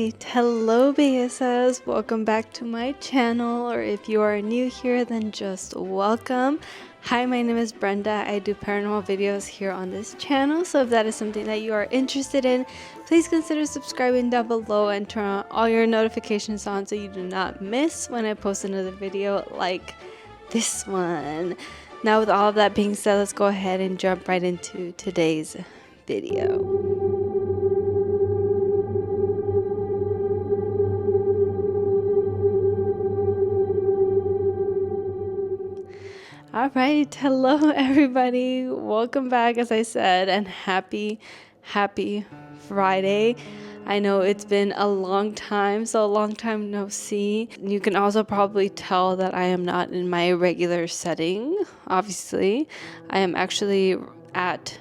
Alright, hello BSS, welcome back to my channel, or if you are new here then just welcome. Hi, my name is Brenda. I do paranormal videos here on this channel, so if that is something that you are interested in, please consider subscribing down below and turn on all your notifications on so you do not miss when I post another video like this one. Now with all of that being said, let's go ahead and jump right into today's video. All right, hello everybody. Welcome back, as I said, and happy Friday. I know it's been a long time, so a long time no see. You can also probably tell that I am not in my regular setting, obviously. I am actually at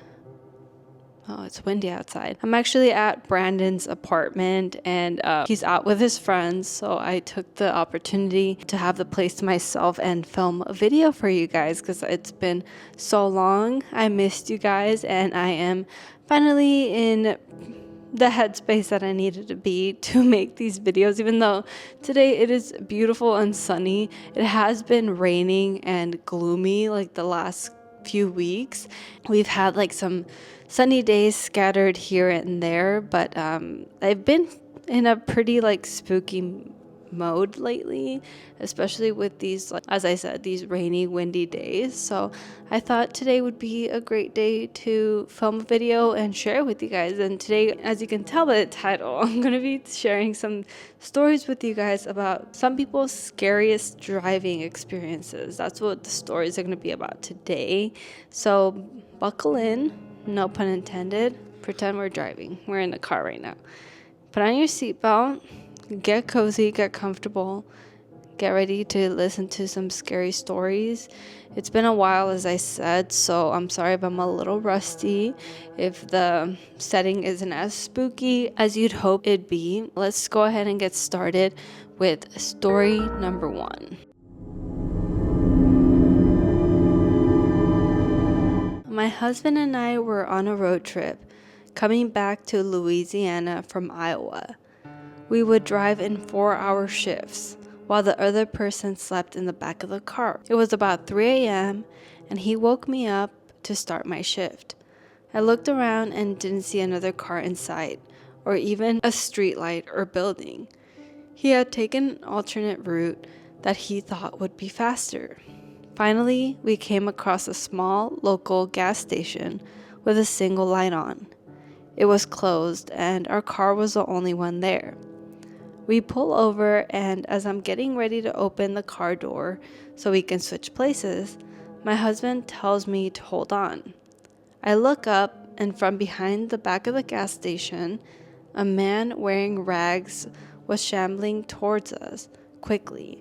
it's windy outside. I'm actually at Brandon's apartment, and he's out with his friends, so I took the opportunity to have the place to myself and film a video for you guys because it's been so long. I missed you guys, and I am finally in the headspace that I needed to be to make these videos. Even though today it is beautiful and sunny, it has been raining and gloomy like the last few weeks. We've had like some sunny days scattered here and there, but I've been in a pretty like spooky mode lately, especially with these, like, as I said, these rainy, windy days. So I thought today would be a great day to film a video and share it with you guys. And today, as you can tell by the title, I'm going to be sharing some stories with you guys about some people's scariest driving experiences. That's what the stories are going to be about today. So buckle in, no pun intended. Pretend we're driving. We're in the car right now. Put on your seatbelt. Get cozy, get comfortable, get ready to listen to some scary stories. It's been a while, as I said, so I'm sorry if I'm a little rusty, if the setting isn't as spooky as you'd hope it'd be. Let's go ahead and get started with story number 1. My husband and I were on a road trip coming back to Louisiana from Iowa. We would drive in 4-hour shifts, while the other person slept in the back of the car. It was about 3 a.m., and he woke me up to start my shift. I looked around and didn't see another car in sight, or even a street light or building. He had taken an alternate route that he thought would be faster. Finally, we came across a small local gas station with a single light on. It was closed, and our car was the only one there. We pull over, and as I'm getting ready to open the car door so we can switch places, my husband tells me to hold on. I look up, and from behind the back of the gas station, a man wearing rags was shambling towards us quickly,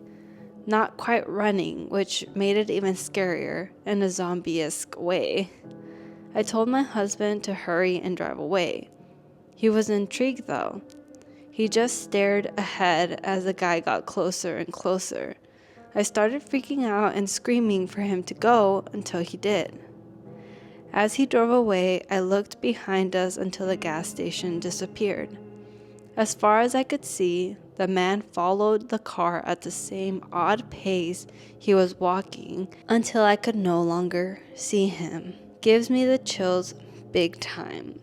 not quite running, which made it even scarier in a zombie-esque way. I told my husband to hurry and drive away. He was intrigued though. He just stared ahead as the guy got closer and closer. I started freaking out and screaming for him to go until he did. As he drove away, I looked behind us until the gas station disappeared. As far as I could see, the man followed the car at the same odd pace he was walking until I could no longer see him. Gives me the chills big time.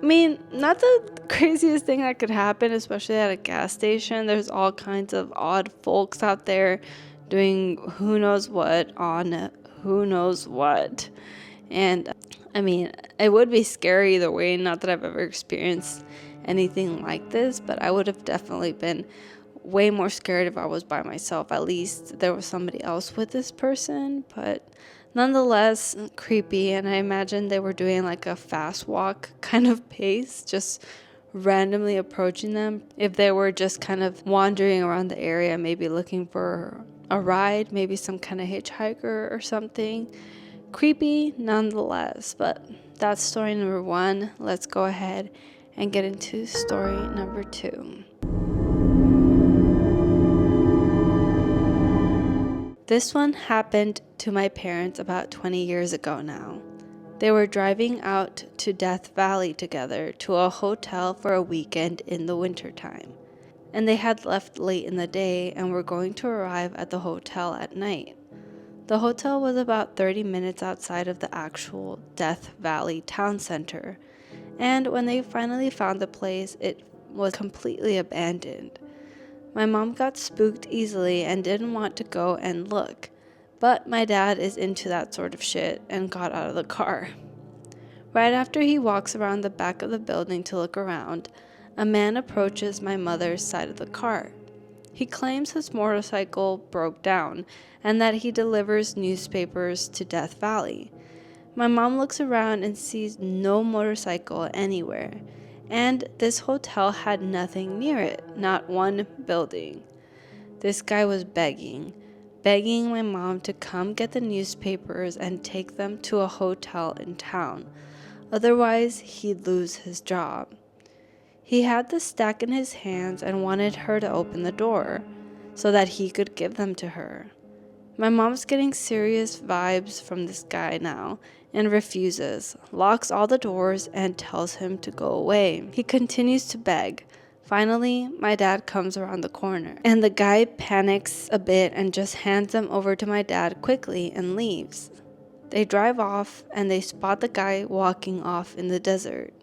I mean, not the craziest thing that could happen, especially at a gas station. There's all kinds of odd folks out there doing who knows what on who knows what. And I mean, it would be scary either way. Not that I've ever experienced anything like this, but I would have definitely been way more scared if I was by myself. At least there was somebody else with this person, but nonetheless creepy. And I imagine they were doing like a fast walk kind of pace, just randomly approaching them. If they were just kind of wandering around the area, maybe looking for a ride, maybe some kind of hitchhiker or something. Creepy nonetheless. But that's story number 1. Let's go ahead and get into story number 2. This one happened to my parents about 20 years ago now. They were driving out to Death Valley together to a hotel for a weekend in the wintertime. and they had left late in the day and were going to arrive at the hotel at night. The hotel was about 30 minutes outside of the actual Death Valley town center, and when they finally found the place, it was completely abandoned. My mom got spooked easily and didn't want to go and look, but my dad is into that sort of shit and got out of the car. Right after he walks around the back of the building to look around, a man approaches my mother's side of the car. He claims his motorcycle broke down and that he delivers newspapers to Death Valley. My mom looks around and sees no motorcycle anywhere, and this hotel had nothing near it, not one building. This guy was begging my mom to come get the newspapers and take them to a hotel in town. Otherwise, he'd lose his job. He had the stack in his hands and wanted her to open the door so that he could give them to her. My mom's getting serious vibes from this guy now and refuses, locks all the doors, and tells him to go away. He continues to beg. Finally, my dad comes around the corner, and the guy panics a bit and just hands them over to my dad quickly and leaves. They drive off, and they spot the guy walking off in the desert.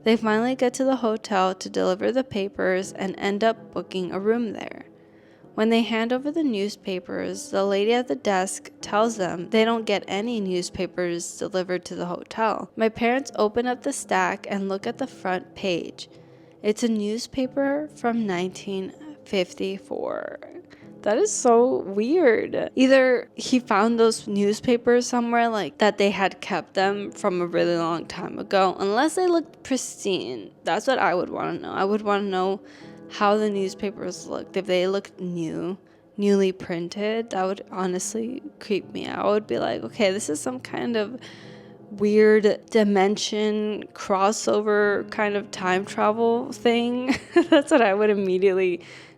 They finally get to the hotel to deliver the papers and end up booking a room there. When they hand over the newspapers, the lady at the desk tells them they don't get any newspapers delivered to the hotel. My parents open up the stack and look at the front page. It's a newspaper from 1954. That is so weird. Either he found those newspapers somewhere, like that they had kept them from a really long time ago, unless they looked pristine. That's what I would want to know. I would want to know how the newspapers looked. If they looked newly printed, that would honestly creep me out. I would be like, okay, this is some kind of weird dimension crossover kind of time travel thing. That's what I would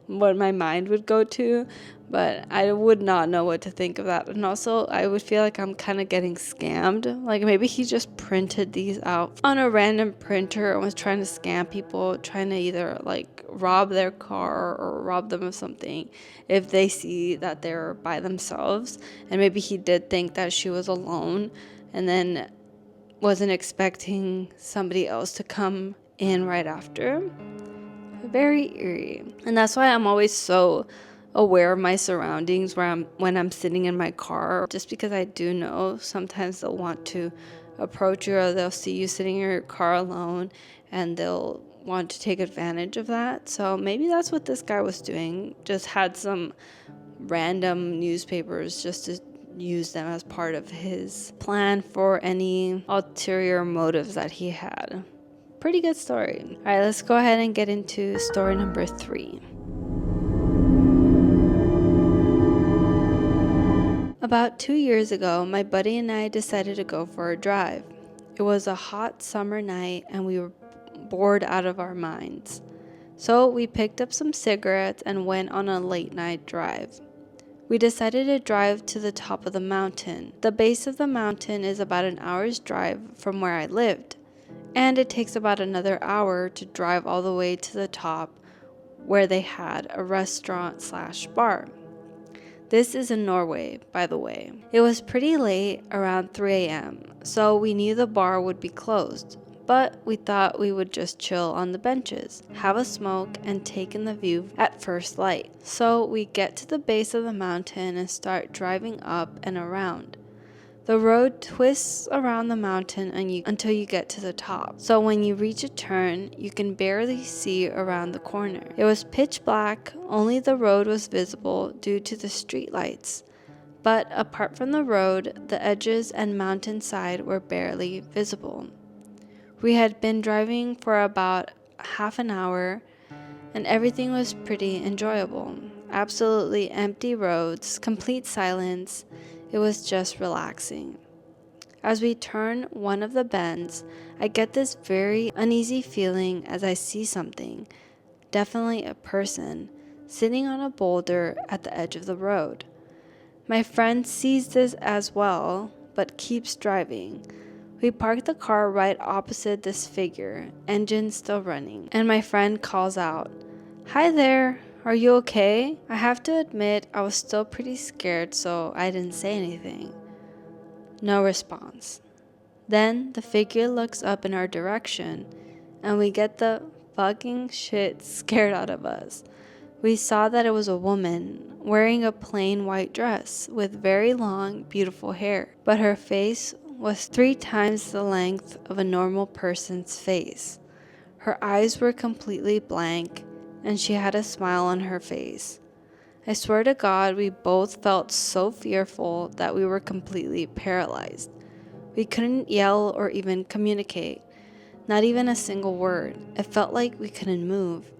what my mind would go to, but I would not know what to think of that. And also, I would feel like I'm kind of getting scammed. Like maybe he just printed these out on a random printer and was trying to scam people, trying to either like rob their car or rob them of something if they see that they're by themselves. And maybe he did think that she was alone and then wasn't expecting somebody else to come in right after. Very eerie. And that's why I'm always so aware of my surroundings when I'm sitting in my car, just because I do know sometimes they'll want to approach you or they'll see you sitting in your car alone and they'll want to take advantage of that. So maybe that's what this guy was doing, just had some random newspapers just to use them as part of his plan for any ulterior motives that he had. Pretty good story. All right, let's go ahead and get into story number 3. About 2 years ago, my buddy and I decided to go for a drive. It was a hot summer night and we were bored out of our minds. So we picked up some cigarettes and went on a late night drive. We decided to drive to the top of the mountain. The base of the mountain is about an hour's drive from where I lived. And it takes about another hour to drive all the way to the top where they had a restaurant/bar. This is in Norway, by the way. It was pretty late, around 3 a.m., so we knew the bar would be closed. But we thought we would just chill on the benches, have a smoke, and take in the view at first light. So we get to the base of the mountain and start driving up and around. The road twists around the mountain until you get to the top. So when you reach a turn, you can barely see around the corner. It was pitch black, only the road was visible due to the street lights. But apart from the road, the edges and mountainside were barely visible. We had been driving for about half an hour, and everything was pretty enjoyable. Absolutely empty roads, complete silence. It was just relaxing. As we turn one of the bends, I get this very uneasy feeling as I see something, definitely a person, sitting on a boulder at the edge of the road. My friend sees this as well, but keeps driving. We park the car right opposite this figure, engine still running, and my friend calls out, "Hi there, are you okay?" I have to admit, I was still pretty scared, so I didn't say anything. No response. Then the figure looks up in our direction, and we get the fucking shit scared out of us. We saw that it was a woman wearing a plain white dress with very long, beautiful hair, but her face was 3 times the length of a normal person's face. Her eyes were completely blank, and she had a smile on her face. I swear to God, we both felt so fearful that we were completely paralyzed. We couldn't yell or even communicate, not even a single word. It felt like we couldn't move.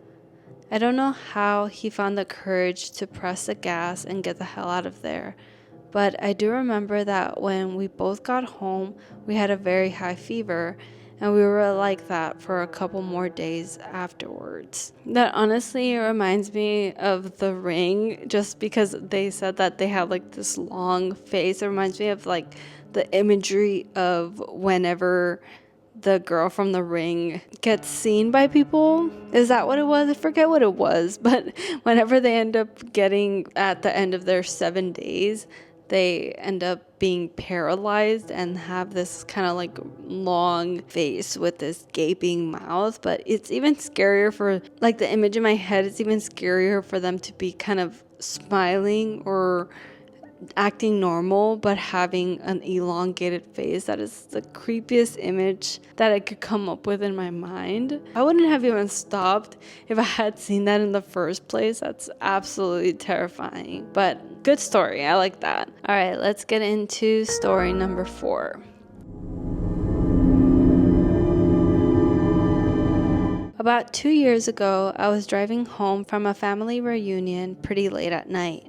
I don't know how he found the courage to press the gas and get the hell out of there, but I do remember that when we both got home, we had a very high fever, and we were like that for a couple more days afterwards. That honestly reminds me of The Ring, just because they said that they have like this long face. It reminds me of like the imagery of whenever the girl from The Ring gets seen by people. Is that what it was? I forget what it was, but whenever they end up getting at the end of their 7 days, they end up being paralyzed and have this kind of like long face with this gaping mouth. But it's even scarier for, like, the image in my head, it's even scarier for them to be kind of smiling or acting normal but having an elongated face. That is the creepiest image that I could come up with in my mind. I wouldn't have even stopped if I had seen that in the first place. That's absolutely terrifying, but good story. I like that. All right, let's get into story number 4. About 2 years ago, I was driving home from a family reunion pretty late at night,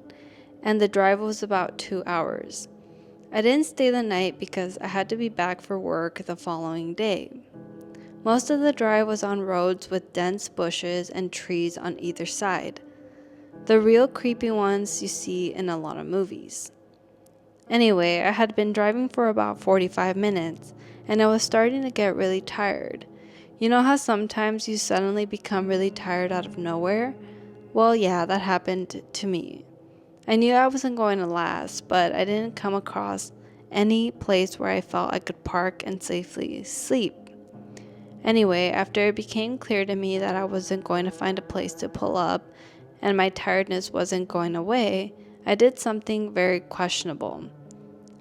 and the drive was about 2 hours. I didn't stay the night because I had to be back for work the following day. Most of the drive was on roads with dense bushes and trees on either side. The real creepy ones you see in a lot of movies. Anyway, I had been driving for about 45 minutes, and I was starting to get really tired. You know how sometimes you suddenly become really tired out of nowhere? Well, yeah, that happened to me. I knew I wasn't going to last, but I didn't come across any place where I felt I could park and safely sleep. Anyway, after it became clear to me that I wasn't going to find a place to pull up and my tiredness wasn't going away, I did something very questionable.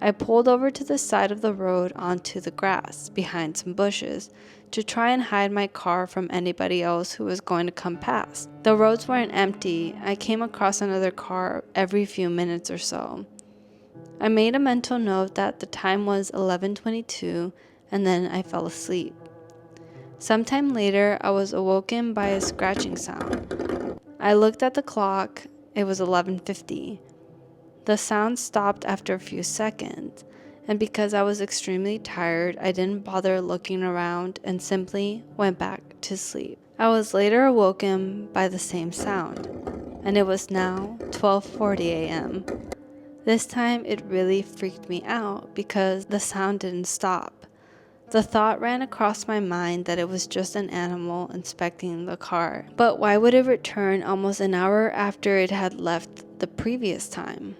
I pulled over to the side of the road onto the grass behind some bushes to try and hide my car from anybody else who was going to come past. The roads weren't empty. I came across another car every few minutes or so. I made a mental note that the time was 11:22, and then I fell asleep. Sometime later, I was awoken by a scratching sound. I looked at the clock. It was 11:50. The sound stopped after a few seconds, and because I was extremely tired, I didn't bother looking around and simply went back to sleep. I was later awoken by the same sound, and it was now 12:40 a.m. This time it really freaked me out because the sound didn't stop. The thought ran across my mind that it was just an animal inspecting the car. But why would it return almost an hour after it had left the previous time?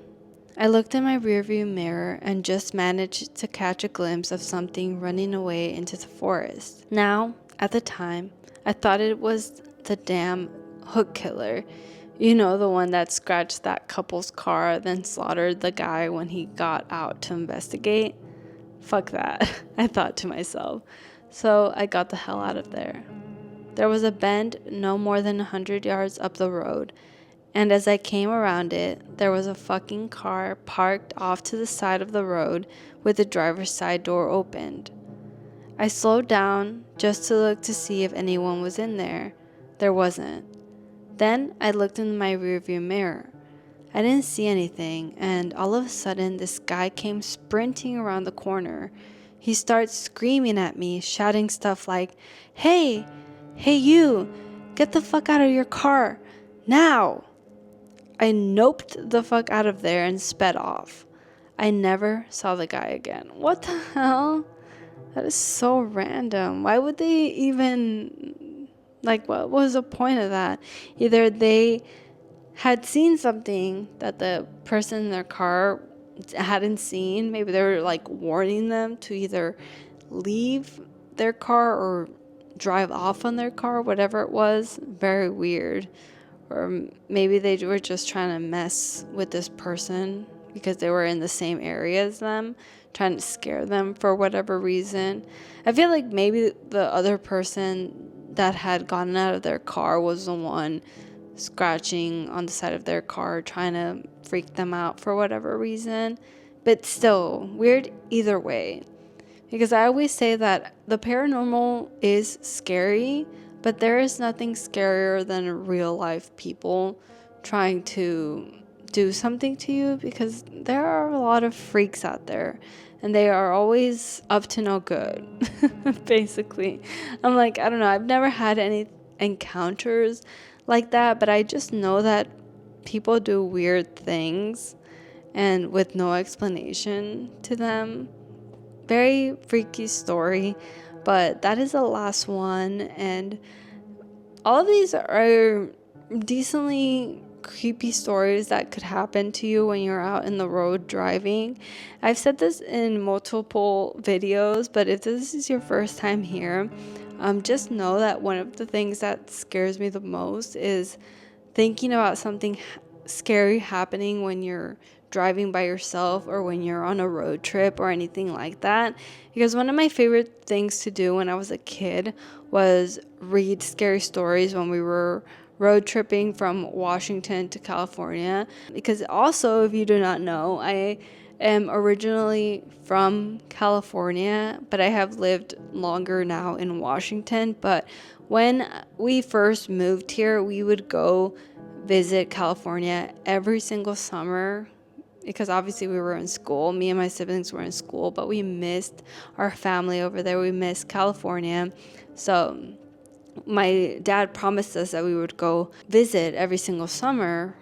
I looked in my rearview mirror and just managed to catch a glimpse of something running away into the forest. Now, at the time, I thought it was the damn hook killer. You know, the one that scratched that couple's car, then slaughtered the guy when he got out to investigate. Fuck that, I thought to myself. So I got the hell out of there. There was a bend no more than 100 yards up the road, and as I came around it, there was a fucking car parked off to the side of the road with the driver's side door opened. I slowed down just to look to see if anyone was in there. There wasn't. Then I looked in my rearview mirror. I didn't see anything, and all of a sudden this guy came sprinting around the corner. He starts screaming at me, shouting stuff like, "Hey, you, get the fuck out of your car, now!" I noped the fuck out of there and sped off. I never saw the guy again. What the hell? That is so random. Why would they even Like, what was the point of that? Either they had seen something that the person in their car hadn't seen. Maybe they were like warning them to either leave their car or drive off on their car, whatever it was. Very weird. Or maybe they were just trying to mess with this person because they were in the same area as them, trying to scare them for whatever reason. I feel like maybe the other person that had gotten out of their car was the one scratching on the side of their car, trying to freak them out for whatever reason. But still, weird either way. Because I always say that the paranormal is scary, but there is nothing scarier than real life people trying to do something to you, because there are a lot of freaks out there and they are always up to no good. Basically, I'm like, I don't know, I've never had any encounters like that, but I just know that people do weird things and with no explanation to them. Very freaky story, but that is the last one. And all of these are decently creepy stories that could happen to you when you're out in the road driving. I've said this in multiple videos, but if this is your first time here, just know that one of the things that scares me the most is thinking about something scary happening when you're driving by yourself or when you're on a road trip or anything like that. Because one of my favorite things to do when I was a kid was read scary stories when we were road tripping from Washington to California. Because also, if you do not know, I am originally from California, but I have lived longer now in Washington. But when we first moved here, we would go visit California every single summer, because obviously we were in school. Me and my siblings were in school, but we missed our family over there. We missed California. So my dad promised us that we would go visit every single summer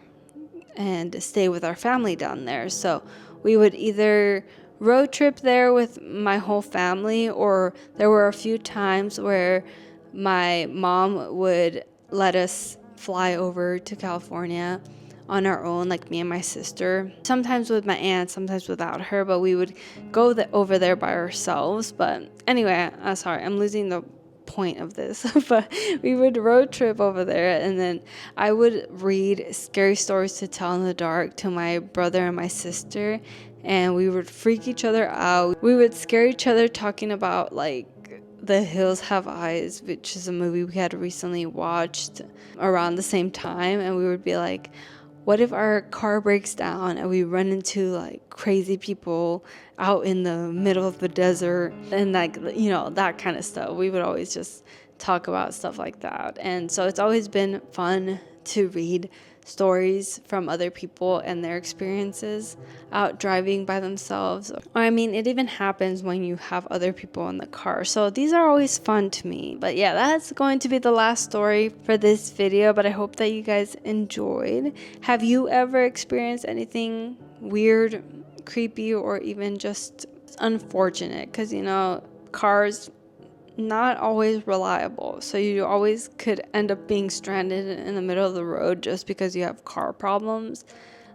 and stay with our family down there. So we would either road trip there with my whole family, or there were a few times where my mom would let us fly over to California on our own, like me and my sister, sometimes with my aunt, sometimes without her, but we would go over there by ourselves. But anyway, sorry, I'm losing the point of this. But we would road trip over there, and then I would read scary stories to tell in the dark to my brother and my sister, and we would freak each other out. We would scare each other talking about like The Hills Have Eyes, which is a movie we had recently watched around the same time, and we would be like, what if our car breaks down and we run into like crazy people out in the middle of the desert, and like, you know, that kind of stuff. We would always just talk about stuff like that. And so it's always been fun to read stories from other people and their experiences out driving by themselves. Or I mean, it even happens when you have other people in the car. So these are always fun to me. But yeah, that's going to be the last story for this video, but I hope that you guys enjoyed. Have you ever experienced anything weird, creepy, or even just unfortunate? Because, you know, cars not always reliable, so you always could end up being stranded in the middle of the road just because you have car problems.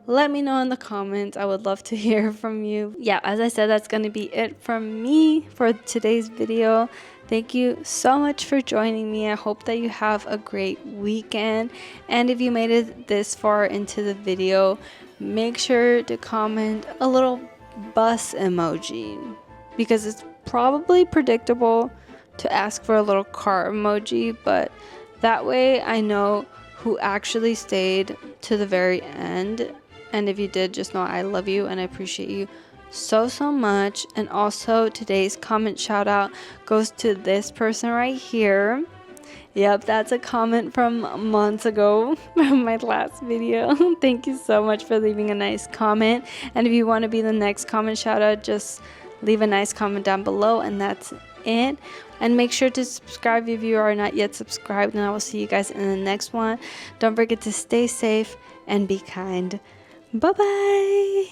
Let me know in the comments. I would love to hear from you. Yeah, as I said, that's going to be it from me for today's video. Thank you so much for joining me. I hope that you have a great weekend, and if you made it this far into the video, make sure to comment a little bus emoji, because it's probably predictable to ask for a little car emoji, but that way I know who actually stayed to the very end. And if you did, just know I love you and I appreciate you so much. And also, today's comment shout out goes to this person right here. Yep, that's a comment from months ago from my last video. Thank you so much for leaving a nice comment. And if you want to be the next comment shout out, just leave a nice comment down below, and that's it. And make sure to subscribe if you are not yet subscribed, and I will see you guys in the next one. Don't forget to stay safe and be kind. Bye bye.